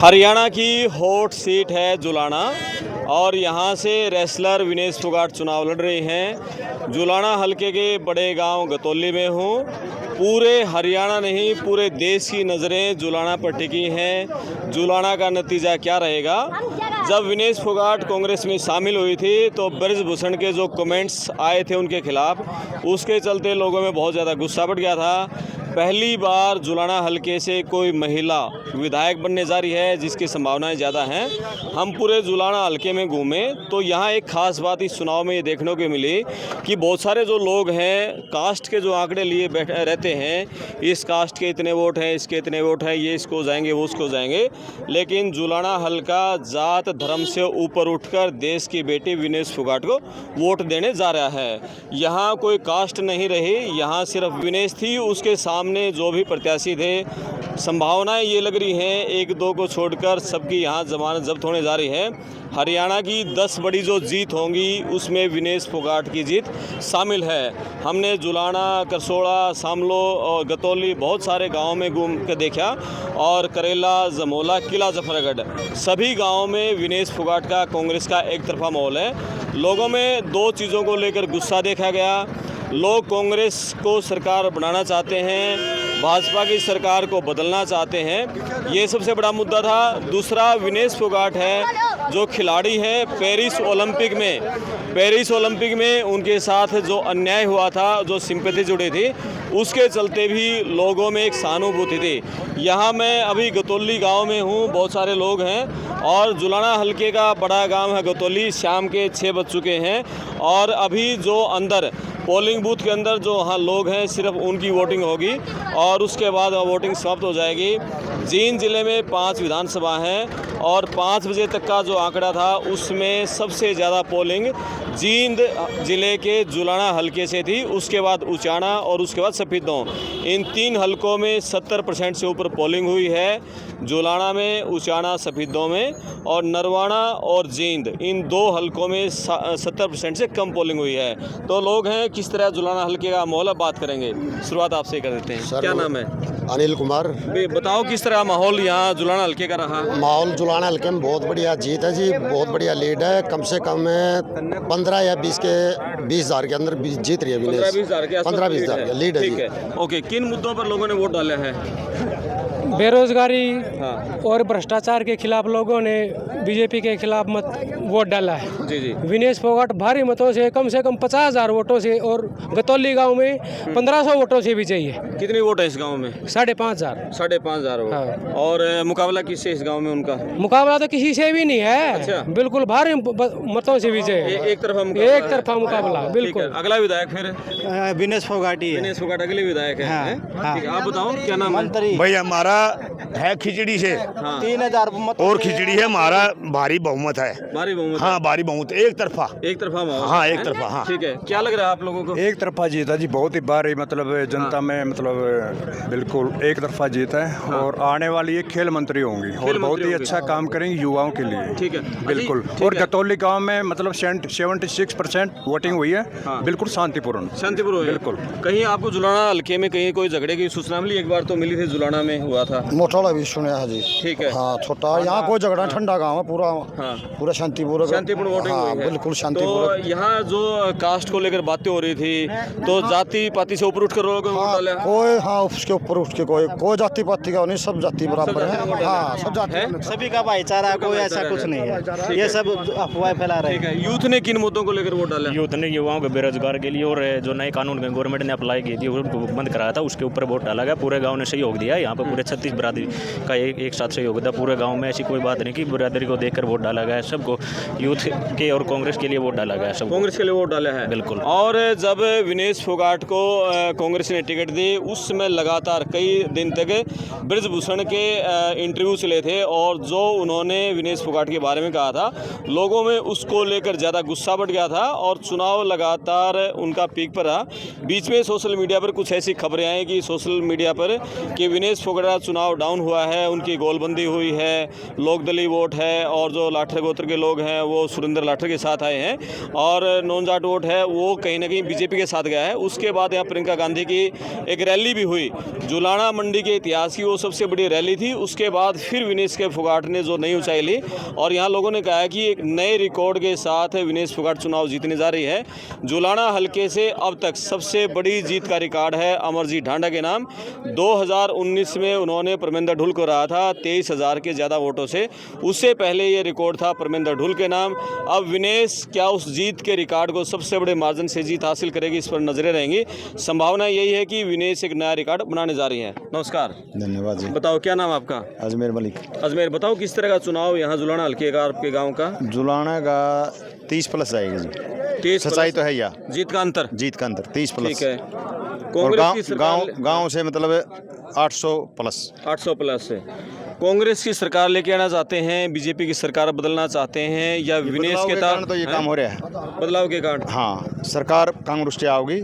हरियाणा की hot seat है जुलाना और यहाँ से रेसलर विनेश फोगाट चुनाव लड़ रहे हैं। जुलाना हलके के बड़े गांव गतौली में हूँ। पूरे हरियाणा नहीं पूरे देश की नज़रें जुलाना पर टिकी हैं। जुलाना का नतीजा क्या रहेगा। जब विनेश फोगाट कांग्रेस में शामिल हुई थी तो ब्रजभूषण के जो कमेंट्स आए थे उनके खिलाफ, उसके चलते लोगों में बहुत ज़्यादा गुस्सा बढ़ गया था। पहली बार जुलाना हलके से कोई महिला विधायक बनने जा रही है जिसकी संभावनाएं ज़्यादा हैं। हम पूरे जुलाना हलके में घूमे तो यहाँ एक ख़ास बात इस चुनाव में ये देखने को मिली कि बहुत सारे जो लोग हैं कास्ट के जो आंकड़े लिए बैठे रहते हैं, इस कास्ट के इतने वोट हैं, इसके इतने वोट हैं, ये इसको जाएंगे वो उसको जाएंगे, लेकिन जुलाना हलका जात धर्म से ऊपर उठकर देश की बेटी विनेश फोगाट को वोट देने जा रहा है। यहाँ कोई कास्ट नहीं रही, यहाँ सिर्फ विनेश थी। उसके सामने जो भी प्रत्याशी थे, संभावनाएं ये लग रही हैं एक दो को छोड़कर सबकी यहाँ जमानत जब्त होने जा रही है। हरियाणा की 10 बड़ी जो जीत होंगी उसमें विनेश फोगाट की जीत शामिल है। हमने जुलाना, करसोड़ा, सामलो और गतौली बहुत सारे गांवों में घूम कर देखा और करेला, जमोला, किला जफरगढ़ सभी गांवों में विनेश फोगाट का कांग्रेस का एक तरफा माहौल है। लोगों में दो चीज़ों को लेकर गुस्सा देखा गया। लोग कांग्रेस को सरकार बनाना चाहते हैं, भाजपा की सरकार को बदलना चाहते हैं, ये सबसे बड़ा मुद्दा था। दूसरा विनेश फोगाट है जो खिलाड़ी है। पेरिस ओलंपिक में उनके साथ जो अन्याय हुआ था, जो सिंपैथी जुड़ी थी, उसके चलते भी लोगों में एक सहानुभूति थी। यहाँ मैं अभी गतौली गांव में हूँ, बहुत सारे लोग हैं और जुलाना हलके का बड़ा गांव है गतौली। शाम के 6 बज चुके हैं और अभी जो अंदर पोलिंग बूथ के अंदर जो वहाँ लोग हैं सिर्फ उनकी वोटिंग होगी और उसके बाद वोटिंग समाप्त हो जाएगी। जींद ज़िले में 5 विधानसभा हैं और 5 बजे तक का जो आंकड़ा था उसमें सबसे ज़्यादा पोलिंग जींद ज़िले के जुलाना हलके से थी, उसके बाद उचाना और उसके बाद सफीदों। इन 3 हलकों में 70% से ऊपर पोलिंग हुई है। जुलाना में, उचाना, सफीदों में और नरवाना और जींद इन 2 हलकों में 70% से कम पोलिंग हुई है। तो लोग हैं किस तरह जुलाना हलके का माहौल बात करेंगे। शुरुआत आपसे कर देते हैं। क्या नाम है? अनिल कुमार। बताओ किस तरह माहौल यहाँ जुलाना हलके का रहा। माहौल जुलाना हल्के में बहुत बढ़िया जीत है जी, बहुत बढ़िया लीड है। कम से कम 15 या 20 हज़ार के अंदर जीत रही है विनेश। 15-20 हज़ार का लीड है। ठीक है, ओके। किन मुद्दों पर लोगों ने वोट डाला है? बेरोजगारी हाँ। और भ्रष्टाचार के खिलाफ लोगों ने बीजेपी के खिलाफ वोट डाला है। जी जी। विनेश फोगाट भारी मतों से कम 50,000 वोटों से और गतौली गांव में 1500 वोटों से भी चाहिए। कितनी वोट है इस गांव में? 5,500। 5,500 वोट। हाँ। और मुकाबला किससे इस गांव में उनका? मुकाबला तो किसी से भी नहीं है। अच्छा। बिल्कुल भारी मतों से भी चाहिए। एक तरफा मुकाबला बिल्कुल। अगला विधायक फिर विनेश फोगाट ही है। विनेश फोगाट अगले विधायक है। हाँ, हैं? हाँ। ठीक है, आप बताओ क्या नाम है? मंत्री भाई हमारा है खिचड़ी से 3,000 मत और खिचड़ी है, हमारा भारी बहुमत है। भारी बहुमत। हाँ भारी बहुमत, एक तरफा माहौल। हाँ, एक तरफा। हाँ ठीक है, क्या लग रहा है आप लोगों को? एक तरफा जीत है जी, बहुत ही भारी मतलब जनता में मतलब बिल्कुल एक तरफा जीत है। और आने वाली ये खेल मंत्री होंगी और बहुत ही अच्छा काम करेंगी युवाओं के लिए। ठीक है, बिल्कुल। और गतौली गांव में मतलब 76% वोटिंग हुई है। बिल्कुल शांतिपूर्ण बिल्कुल। कहीं आपको जुलाना हल्के में कहीं कोई झगड़े की सूचना मिली? एक बार तो मिली थी, जुलाना में हुआ था। मोटाला भी सुना है जी। ठीक है। हाँ, छोटा यहाँ कोई झगड़ा, ठंडा गाँव है पूरा। हाँ। पूरा शांतिपूर्ण वोटिंग हाँ, हुई है। बिल्कुल तो शांतिपूर्ण। यहाँ जो कास्ट को लेकर बातें हो रही थी, तो जाति पाति से ऊपर उठकर लोगों को वोट डाला है? कोई हाँ उसके ऊपर उठ के कोई जाति पाति का नहीं, सब जाति बराबर है। हाँ, सब जाति सभी का भाईचारा, कोई ऐसा कुछ नहीं है। ये सब अफवाह फैला रहे ठीक है। यूथ ने किन मुद्दों को लेकर वोट डाला? यूथ ने युवाओं के बेरोजगार के लिए और जो नए कानून गवर्नमेंट ने अप्लाई किए थे उनको बंद कराया था, उसके ऊपर वोट डाला गया। पूरे गांव ने सहयोग दिया। यहाँ पे पूरे 36 बरादरी का एक साथ सहयोग था। पूरे गांव में ऐसी कोई बात नहीं कि बरादरी को देखकर वोट डाला गया। सबको यूथ के और कांग्रेस के लिए वोट डाला गया। सब कांग्रेस के लिए वोट डाला है। बिल्कुल। और जब विनेश फोगाट को कांग्रेस ने टिकट दी उस समय लगातार कई दिन तक ब्रजभूषण के इंटरव्यू चले थे और जो उन्होंने विनेश फोगाट के बारे में कहा था, लोगों में उसको लेकर ज़्यादा गुस्सा बढ़ गया था और चुनाव लगातार उनका पीक पर रहा। बीच में सोशल मीडिया पर कुछ ऐसी खबरें आई कि सोशल मीडिया पर कि विनेश फोगाट चुनाव डाउन हुआ है उनकी गोलबंदी हुई है, लोकदली वोट है और जो लाठर गोत्र के लोग हैं वो सुरेंद्र लाठर के साथ आए हैं और नॉन जाट वोट है वो कहीं ना कहीं बीजेपी के साथ गया है। उसके बाद यहाँ प्रियंका गांधी की एक रैली भी हुई, जुलाना मंडी के इतिहास की वो सबसे बड़ी रैली थी। उसके बाद फिर विनेश के फोगाट ने जो नई ऊंचाई ली और यहाँ लोगों ने कहा है कि एक नए रिकॉर्ड के साथ विनेश फोगाट चुनाव जीतने जा रही है। जुलाना हल्के से अब तक सबसे बड़ी जीत का रिकॉर्ड है अमरजीत ढांडा के नाम। 2019 में उन्होंने परमेंद्र ढुल को हराया था 23,000 के ज़्यादा वोटों से, उससे पहले ये रिकॉर्ड था परमेंद्र ढुल के नाम। अब विनेश क्या उस जीत के रिकॉर्ड को सबसे बड़े मार्जिन से जीत हासिल करेगी, इस पर नजरें रहेंगी। संभावना यही है कि विनेश एक नया रिकॉर्ड बनाने जा रही है। नमस्कार, धन्यवाद जी। बताओ क्या नाम आपका? अजमेर मलिक। अजमेर, बताओ किस तरह का चुनाव यहाँ जुलाना हल्के का आपके गाँव का? जुलाना का 30+ जाएगा जी। 30 सच्चाई तो है या जीत का अंतर? जीत का अंतर 30+। ठीक है। और कांग्रेस की सरकार गांव से मतलब 800+। 800+ है। कांग्रेस की सरकार लेके आना चाहते हैं, बीजेपी की सरकार बदलना चाहते हैं या विनेश के कारण तो ये काम हो रहा है। बदलाव के कारण? हाँ, सरकार कांग्रेस से आओगी,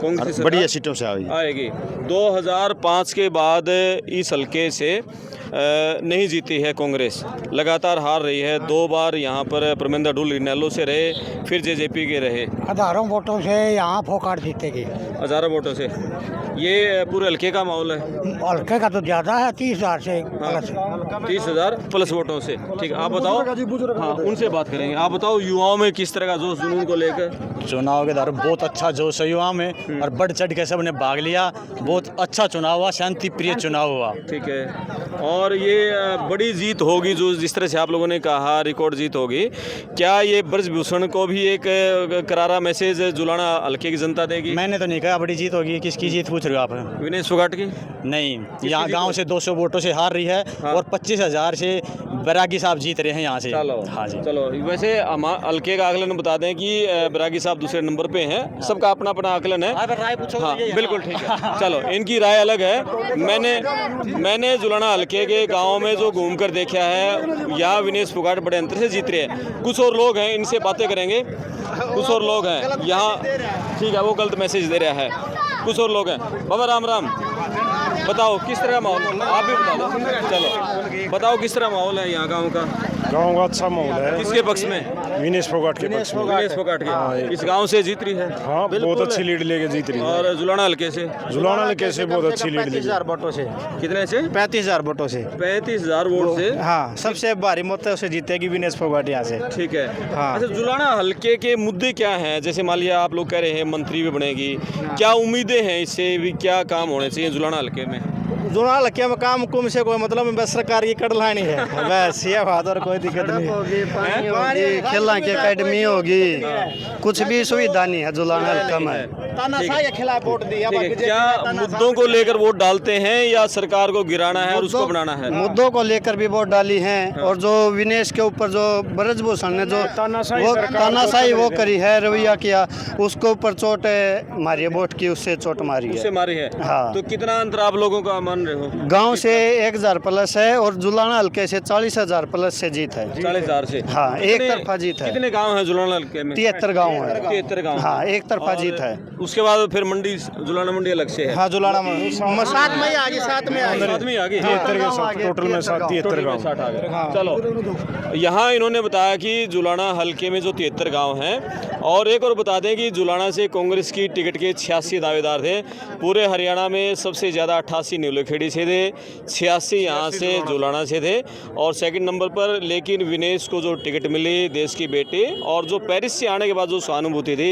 कांग्रेस की बढ़िया सीटों से आएगी। 2005 के बाद इस हल्के से नहीं जीती है कांग्रेस, लगातार हार रही है। 2 बार यहाँ पर परमेंद्र ढुल इनेलो से रहे, फिर जेजेपी के रहे। हजारों वोटों से यहाँ फोगाट जीतेगी। हजारों वोटों से? ये पूरे हल्के का माहौल है? हल्के का तो ज़्यादा है, 30,000 से प्लस। 30,000 प्लस वोटों से। ठीक है, आप बताओ। हाँ, उनसे बात करेंगे। आप बताओ युवाओं में किस तरह का जोश जुनून को लेकर? चुनाव के दौरान बहुत अच्छा जोश है युवा में और बढ़ चढ़ के सबने भाग लिया। बहुत अच्छा चुनाव हुआ, शांति प्रिय चुनाव हुआ। ठीक है, और ये बड़ी जीत होगी जो जिस तरह से आप लोगों ने कहा रिकॉर्ड जीत होगी, क्या ये ब्रजभूषण को भी एक करारा मैसेज जुलाना हल्के की जनता देगी? मैंने तो नहीं कहा बड़ी जीत होगी। किसकी जीत पूछ रहे हो आप? विनेश फोगाट की? नहीं, यहाँ गांव से 200 वोटों से हार रही है। हाँ। और 25,000 से बैरागी साहब जीत रहे हैं यहाँ से। चलो, हाँ जी। चलो, वैसे हम हल्के का आकलन बता दें कि बैरागी साहब दूसरे नंबर पे हैं, सबका अपना अपना आकलन है। राय पूछो। हाँ, बिल्कुल ठीक है। चलो, इनकी राय अलग है। मैंने जुलाना हल्के के गाँव में जो घूम कर देखा है, यहाँ विनेश फोगाट बड़े अंतर से जीत रहे हैं। कुछ और लोग हैं, इनसे बातें करेंगे। कुछ और लोग हैं यहाँ, ठीक है, वो गलत मैसेज दे रहा है। कुछ और लोग हैं। बाबा राम राम, बताओ किस तरह का माहौल? आप भी बता दो। चलो, बताओ किस तरह माहौल है यहाँ गाँव का? गाँव का अच्छा माहौल है। किसके पक्ष में? विनेश फोगाट के पक्ष में। विनेश फोगाट के। इस गांव से जीत रही है? हाँ, बहुत अच्छी लीड लेके जीत रही है। और जुलाना हल्के से? जुलाना हल्के से बहुत अच्छी लीड लेके। 35,000 वोटों से। कितने से? 35,000 वोटों से। 35,000 वोट से? हाँ, सबसे भारी मतों से जीतेगी विनेश फोगाट यहाँ से। ठीक है। हाँ। अच्छा, जुलाना हल्के के मुद्दे क्या हैं? जैसे मान लिया आप लोग कह रहे हैं मंत्री भी बनेगी, क्या उम्मीदें हैं इससे भी? क्या काम होने चाहिए जुलाना हल्के में? जुलाना हल्के में काम कुम से कोई मतलब बस सरकार की कड़लानी है। बस ये बात, और कोई दिक्कत नहीं। पानी होगी, खेलने की एकेडमी होगी, कुछ भी सुविधा नहीं है जुलाना हल्का में। तानाशाही के खिलाफ वोट दी। ठीक है, क्या मुद्दों को लेकर वोट डालते हैं या सरकार को गिराना है और उसको बनाना है? मुद्दों को लेकर भी वोट डाली है। और जो विनेश के ऊपर जो ब्रजभूषण ने जो तानाशाही वो करी है, रवैया किया, उसके ऊपर चोट मारी है, वोट की उससे चोट मारी है। उससे मारी है? हाँ। तो कितना अंतर आप लोगों का मान रहे हो? गांव से 1,000 प्लस है और जुलाना हल्के से 40,000 प्लस से जीत है। 40,000 से? हाँ, एक तरफा जीत है। कितने गांव हैं जुलाना हल्के में? 73 गाँव है। 73 गांव। हाँ, एक तरफा जीत है। उसके बाद फिर मंडी, जुलाना मंडी अलग से है? हाँ, जुलाना साथ में आ गई। साथ में आ गई। 73 के साथ टोटल में 73 गाँव। 60 आ गए। चलो, यहाँ इन्होंने बताया कि जुलाना हल्के में जो 73 गांव हैं, और एक और बता दें कि जुलाना से कांग्रेस की टिकट के 86 दावेदार थे। पूरे हरियाणा में सबसे ज़्यादा 88 नीलोखेड़ी से थे, 86 यहाँ से जुलाना से थे, और सेकंड नंबर पर लेकिन विनेश को जो टिकट मिली, देश की बेटी, और जो पेरिस से आने के बाद जो सहानुभूति थी,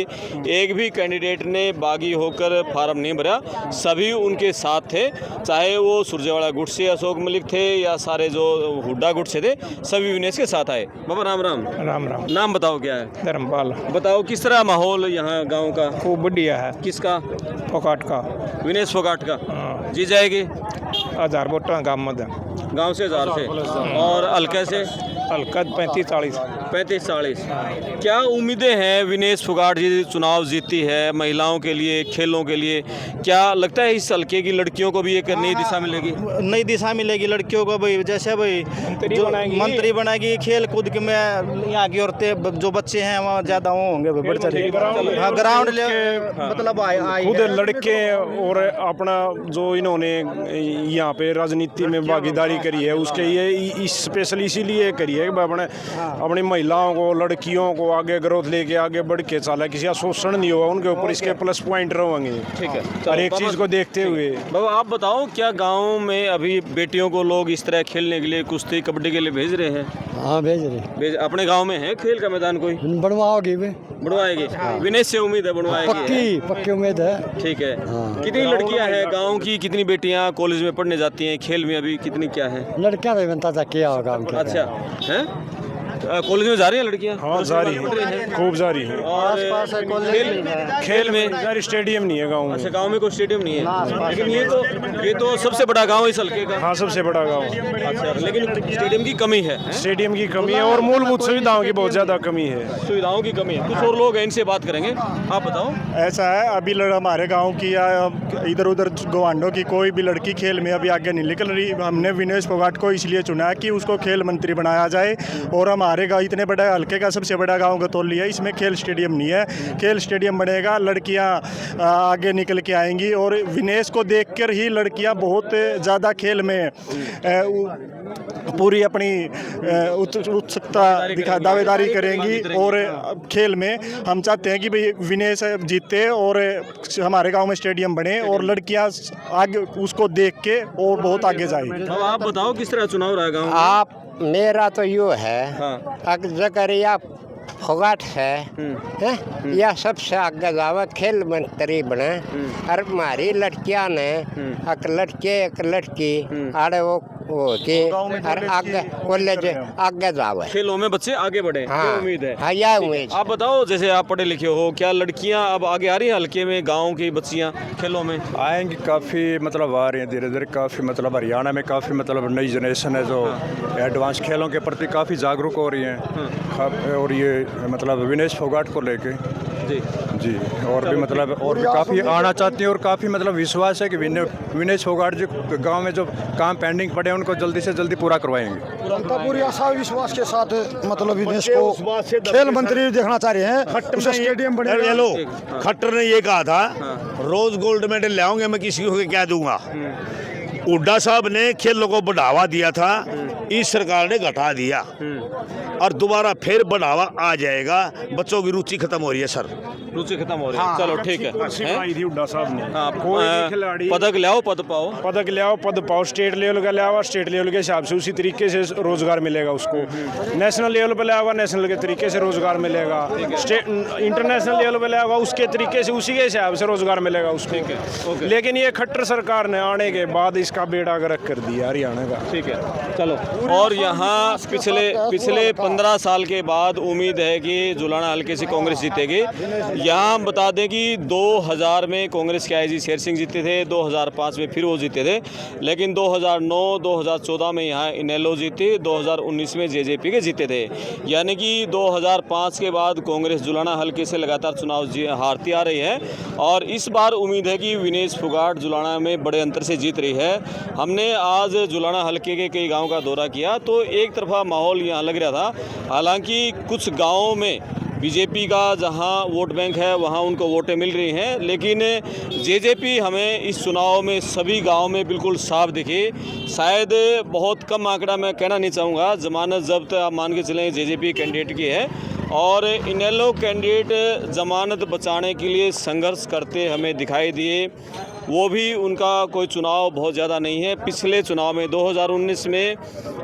एक भी कैंडिडेट ने बागी होकर फार्म नहीं भरा, सभी उनके साथ थे। चाहे वो सुरजेवाड़ा गुट से अशोक मलिक थे या सारे जो हुड्डा गुट से थे, सभी विनेश के साथ आए। बाबा राम राम। राम राम। नाम बताओ क्या है? धर्मपाल। बताओ किस तरह माहौल यहाँ गांव का? खूब बढ़िया है। किसका? फोगाट का। विनेश फोगाट का। हाँ। जी जाएगी? 1000 वोट गाँव में। गांव से 1000 से। और हल्के से हल्का 35-40। 35-40। क्या उम्मीदें हैं? विनेश फोगाट जी चुनाव जीती है, महिलाओं के लिए, खेलों के लिए, क्या लगता है इस हल्के की लड़कियों को भी एक नई दिशा मिलेगी? नई दिशा मिलेगी लड़कियों को भाई, जैसे भाई जो मंत्री बनाएगी, खेल कूद के में यहाँ की औरतें जो बच्चे हैं वहाँ ज़्यादा वो होंगे भाई, बढ़ चढ़ेंगे। हाँ, ग्राउंड ले मतलब खुद लड़के और अपना जो इन्होंने यहाँ पे राजनीति में भागीदारी करी है उसके ये स्पेशल इसीलिए करी है कि अपनी महिलाओं को, लड़कियों को आगे ग्रोथ लेके आगे बढ़ के चला, किसी का शोषण नहीं होगा उनके ऊपर, इसके प्लस पॉइंट रहेंगे। ठीक है, हर एक चीज़ को देखते हुए। बाबा आप बताओ, क्या गांव में अभी बेटियों को लोग इस तरह खेलने के लिए, कुश्ती कबड्डी के लिए भेज रहे हैं? हाँ भेज रहे। अपने गांव में है खेल का मैदान कोई? बनवाओगी वे? बनवाएगी। विनेश से उम्मीद है बनवाएगी। पक्की उम्मीद है। ठीक है। कितनी लड़कियां हैं गांव की, कितनी बेटियां कॉलेज में पढ़ने जाती हैं, खेल में अभी कितनी क्या है? लड़कियां नहीं बनता था क्या होगा। अच्छा है, कॉलेज में जा रही हैं लड़कियां? हाँ जा रही हैं, खूब जा रही हैं। और खेल में स्टेडियम नहीं है गाँव में। अच्छा, गांव में कोई स्टेडियम नहीं है, लेकिन ये तो सबसे बड़ा गांव है इस हल्के का। हाँ सबसे बड़ा गाँव। अच्छा, लेकिन स्टेडियम की कमी है। स्टेडियम की कमी है और मूलभूत सुविधाओं की बहुत ज़्यादा कमी है। सुविधाओं की कमी है। कुछ और लोग हैं, इनसे बात करेंगे। आप बताओ। ऐसा है, अभी हमारे गांव की या इधर उधर गवांडों की कोई भी लड़की खेल में अभी आगे नहीं निकल रही। हमने विनेश फोगाट को इसलिए चुना है कि उसको खेल मंत्री बनाया जाए। और हमारे गाँव इतने बड़े हल्के का सबसे बड़ा गांव गतौली है, इसमें खेल स्टेडियम नहीं है। खेल स्टेडियम बनेगा, लड़कियां आगे निकल के आएंगी और विनेश को देखकर ही लड़कियां बहुत ज़्यादा खेल में पूरी अपनी उत्सुकता दावेदारी करेंगी। और खेल में हम चाहते हैं कि भाई विनेश जीते और हमारे गांव में स्टेडियम बने और लड़कियां आगे उसको देख के और बहुत आगे जाएगी। अब आप बताओ किस तरह चुनाव रहा गाँव में? आप मेरा तो यूँ है, जकरिया फोगाट है, या सबसे आगे जावत खेल मंत्री बने। और हमारी लड़कियां ने एक लड़की आड़े वो होती और आगे कॉलेज आगे जावे, खेलों में बच्चे आगे बढ़े। हाँ, उम्मीद है। हाँ यह उम्मीद। आप बताओ, जैसे आप पढ़े लिखे हो, क्या लड़कियां अब आगे आ रही हैं हल्के में? गांव की बच्चियां खेलों में आएंगी, काफ़ी मतलब आ रही हैं धीरे धीरे। काफ़ी मतलब हरियाणा में काफ़ी मतलब नई जनरेशन है जो एडवांस खेलों के प्रति काफ़ी जागरूक हो रही हैं। और ये मतलब विनेश फोगाट को लेके जी और भी मतलब और भी काफ़ी आना चाहती हैं और काफ़ी मतलब विश्वास है कि विनेश फोगाट जी गांव में जो काम पेंडिंग पड़े हैं उनको जल्दी से जल्दी पूरा करवाएंगे। जनता पूरी आशा विश्वास के साथ मतलब विनेश को खेल मंत्री देखना चाह रहे हैं। उसे स्टेडियम बने। हेलो, खट्टर ने ये कहा था रोज गोल्ड मेडल लाऊंगे मैं, किसी को क्या दूंगा। हुड्डा साहब ने खेलों को बढ़ावा दिया था, इस सरकार ने घटा दिया और दोबारा फिर बढ़ावा आ जाएगा। बच्चों की रुचि खत्म हो रही है सर, रुचि खत्म हो रही है। चलो ठीक है। थी हुड्डा साहब ने। कोई खिलाड़ी पदक ले आओ, पद पाओ, पद पाओ, स्टेट लेवल का ले आओ, स्टेट लेवल के हिसाब से उसी तरीके से रोजगार मिलेगा उसको। नेशनल लेवल पे ले आओ, नेशनल के तरीके से रोजगार मिलेगा। इंटरनेशनल लेवल पे ले आओ, उसके तरीके से उसी के हिसाब से रोजगार मिलेगा उसको। लेकिन ये खट्टर सरकार ने आने के बाद इसका बेड़ा गर्क कर दिया हरियाणा का। ठीक है, चलो। और यहाँ पिछले 15 साल के बाद उम्मीद है कि जुलाना हल्के से कांग्रेस जीतेगी। यहाँ बता दें कि 2000 में कांग्रेस के आईजी शेर सिंह जीते थे, 2005 में फिर वो जीते थे, लेकिन 2009, 2014 में यहाँ इनेलो जीते, 2019 में जेजेपी के जीते थे। यानी कि 2005 के बाद कांग्रेस जुलाना हल्के से लगातार चुनाव हारती आ रही है। और इस बार उम्मीद है कि विनेश फोगाट जुलाना में बड़े अंतर से जीत रही है। हमने आज जुलाना हल्के के कई गाँव का दौरा किया तो एक तरफा माहौल यहाँ लग रहा था। हालांकि कुछ गाँवों में बीजेपी का जहां वोट बैंक है वहां उनको वोटें मिल रही हैं, लेकिन जेजेपी हमें इस चुनाव में सभी गांव में बिल्कुल साफ दिखी। शायद बहुत कम आंकड़ा मैं कहना नहीं चाहूँगा, जमानत जब्त आप मान के चलें जेजेपी कैंडिडेट की है और इनेलो कैंडिडेट जमानत बचाने के लिए संघर्ष करते हमें दिखाई दिए। वो भी उनका कोई चुनाव बहुत ज़्यादा नहीं है। पिछले चुनाव में 2019 में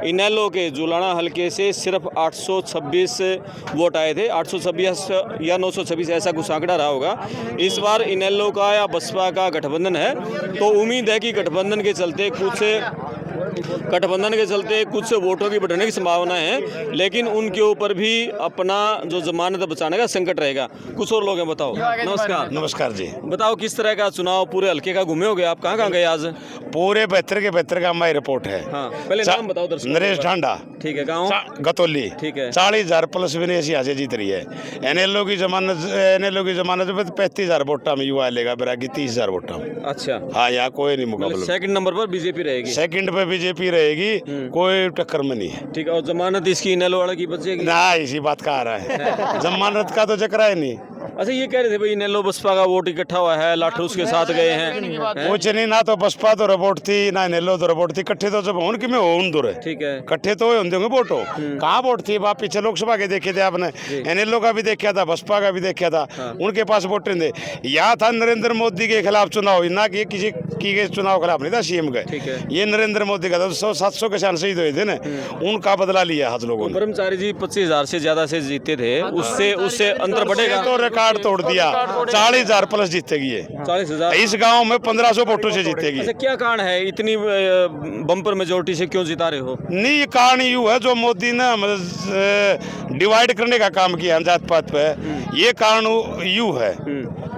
इनेलो के जुलाना हल्के से सिर्फ 826 वोट आए थे, 826 या 926 ऐसा कुछ आंकड़ा रहा होगा। इस बार इनेलो का या बसपा का गठबंधन है तो उम्मीद है कि गठबंधन के चलते कुछ गठबंधन के चलते कुछ वोटों की बढ़ने की संभावना है, लेकिन उनके ऊपर भी अपना जो जमानत बचाने का संकट रहेगा। कुछ और लोग हैं, बताओ। नमस्कार। नमस्कार जी। बताओ किस तरह का चुनाव पूरे हल्के का घूमे हो गए आप? कहाँ गए आज? पूरे 72 का हमारी रिपोर्ट है। हाँ, पहले नाम बताओ दर्शकों। नरेश ढांडा, ठीक है, गाँव गतौली, ठीक है। 40,000 प्लस विनेश यहाँ से जीत रही है। एनएलओ की जमानत पे 35,000 वोटा में युवा लेगा, बैरागी 30,000 वोटा में। अच्छा, हाँ, यहाँ कोई नहीं मुकाबला। सेकंड नंबर पर बीजेपी रहेगी। सेकंड पे बीजेपी रहेगी, कोई टक्कर में नहीं है। ठीक है, और जमानत इसकी इनेलो वाला की बचेगी ना, इसी बात का आ रहा है। जमानत का तो चक्कर है नहीं। अच्छा, ये कह रहे थे भाई इनेलो बसपा का वोट इकट्ठा हुआ है, लाठरूस के साथ गए हैं। कुछ नहीं, ना तो बसपा तो रिपोर्ट थी, ना इनेलो तो रिपोर्ट थी। इकट्ठे तो जब उनकी में हो दूर है, ठीक है, इकट्ठे तो होंगे वोट हो। कहाँ वोट थी? आप पीछे लोकसभा के देखे थे आपने, एनएलओ का भी देखा था, बसपा का भी देखा था, उनके पास वोट नहीं थे। यहाँ था नरेंद्र मोदी के खिलाफ चुनाव, ना कि किसी के चुनाव खिलाफ नहीं था सीएम का। ये नरेंद्र मोदी का था। 100-700 किसान शहीद हुए थे ना, उनका बदला लिया हाथ लोगों ने। ब्रह्मचारी जी 25,000 से ज्यादा से जीते थे, उससे अंतर बढ़ेगा। तो रिकॉर्ड तोड़ दिया, 40,000 प्लस जीतेगी ये। 40,000 इस गांव में 1500 वोटों से जीतेगी। अच्छा, क्या कारण है इतनी बम्पर मेजोरिटी से क्यों जिता रहे हो? नहीं, ये कारण यूँ है, जो मोदी ने डिवाइड करने का काम किया जात पात पे, ये कारण यूँ है।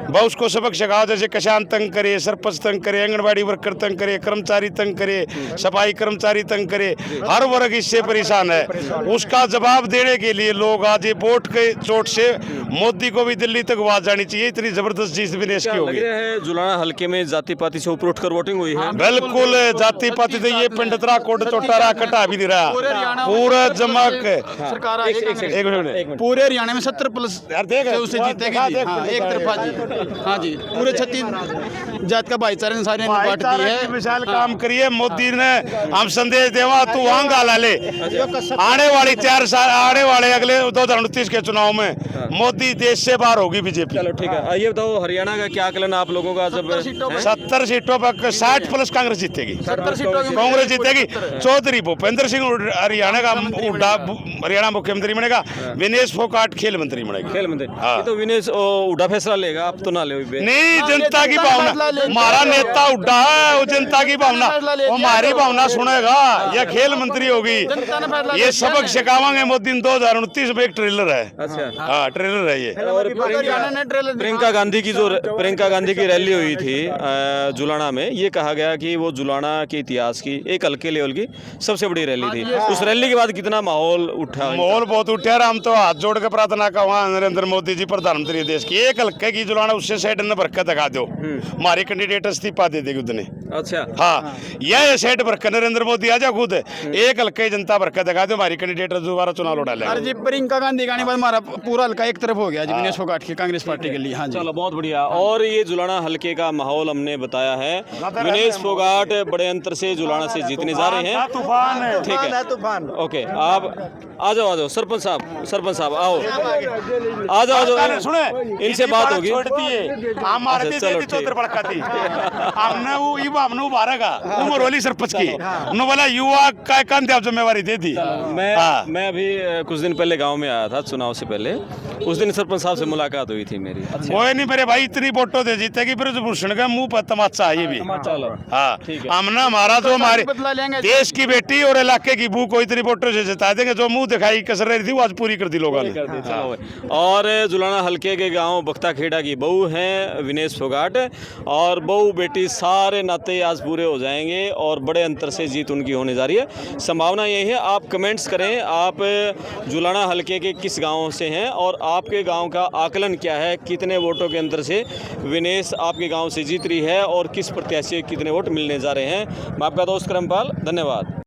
वह उसको सबक सिखाओ, जैसे किसान तंग करे, सरपंच तंग करे, आंगनबाड़ी वर्कर तंग करे, कर्मचारी तंग करे, सफाई कर्मचारी तंग करे, हर वर्ग इससे परेशान है। उसका जवाब देने के लिए लोग आज ये वोट के चोट से मोदी को भी दिल्ली तक आवाज जानी चाहिए। इतनी जबरदस्त जीत विनेश की होगी। जुलाना हल्के में जाति पाति से ऊपर उठकर वोटिंग हुई है। बिल्कुल, जाति पाति तो ये पिंडतरा कोट चोटारा कटा भी नहीं रहा, पूरा जमक। पूरे हरियाणा में 70+ उससे जीतेगी। एक तरफा जी। हाँ जी, पूरे 36 जात का भाईचारे ने सारे बांट दी है। मिसाल काम करिए मोदी ने, हम संदेश देवा तू वहाँ गाला ले। आने वाली 4 साल, आने वाले अगले 2029 के चुनाव में मोदी देश से बाहर होगी बीजेपी। चलो ठीक है, ये बताओ हरियाणा का क्या आकलन आप लोगों का? जब 70 सीटों पर 60+ कांग्रेस जीतेगी, कांग्रेस जीतेगी। चौधरी भूपेंद्र सिंह हरियाणा का हरियाणा मुख्यमंत्री बनेगा, विनेश फोगाट खेल मंत्री बनेगा। खेल मंत्री, ये तो विनेश उड़ा फैसला लेगा, आप तो ना ले। नहीं, जनता की भावना, हमारा नेता उड्डा है, वो जनता की भावना, वो हमारी भावना सुनेगा। यह खेल मंत्री होगी, ये सबक सिखावांगे मोदी। 2029 में एक ट्रेलर है। अच्छा, हाँ, ट्रेलर है ये। और प्रियंका गांधी की रैली हुई थी जुलाना में, ये कहा गया कि वो जुलाना के इतिहास की एक हल्के लेवल की सबसे बड़ी रैली थी। उस रैली के बाद कितना माहौल उठा? माहौल बहुत उठा। हम तो हाथ जोड़ के प्रार्थना का वहाँ नरेंद्र मोदी जी प्रधानमंत्री देश की, एक हल्के की जुलाना उससे सेट न बरकत दिखा दो, हमारे कैंडिडेट इस्तीफा दे देगी उतने। अच्छा, हाँ, यह सेट बरकत नरेंद्र मोदी आ जा खुद, एक हल्के जनता बरकत दिखा दो, हमारी कैंडिडेट दोबारा चुनाव लड़ा लेगा। जी, प्रियंका गांधी का बाद हमारा पूरा हल्का एक तरफ हो गया जी, विनेश फोगाट की कांग्रेस पार्टी के लिए। हाँ जी, चलो बहुत बढ़िया। और ये जुलाना हल्के का माहौल हमने बताया है। विनेश फोगाट बड़े अंतर से जुलाना से जीतने जा रहे हैं। तूफान है, ठीक है, तूफान। ओके, आप आ जाओ सरपंच साहब आओ, आ जाओ, सुने इनसे बात होगी। हमारे हमने वो हमने उभारेगा उमरोली सरपंच की, उन्होंने बोला युवा का कंधे जिम्मेवारी दे दी। मैं अभी कुछ दिन पहले गांव में आया था, चुनाव से पहले। उस दिन सरपंच साहब से मुलाकात हुई थी मेरी। कोई नहीं मेरे भाई, इतनी वोटों दे जीतेगी, ब्रजभूषण का मुंह पर तमाचा है ये भी। हाँ, हमने हमारा जो हमारे देश की बेटी और इलाके की बू को इतनी वोटों से जिता देंगे। जो मुंह दिखाई कसर रही थी वो आज पूरी कर दी लोगों ने। और जुलाना हल्के के गांव बख्ता खेड़ा की बहू हैं विनेश फोगाट, और बहू बेटी सारे नाते आज पूरे हो जाएंगे और बड़े अंतर से जीत उनकी होने जा रही है। संभावना यही है। आप कमेंट्स करें, आप जुलाना हल्के के किस गांव से हैं और आपके गांव का आकलन क्या है, कितने वोटों के अंतर से विनेश आपके गांव से जीत रही है और किस प्रत्याशी कितने वोट मिलने जा रहे हैं। मैं आपका दोस्त करमपाल, धन्यवाद।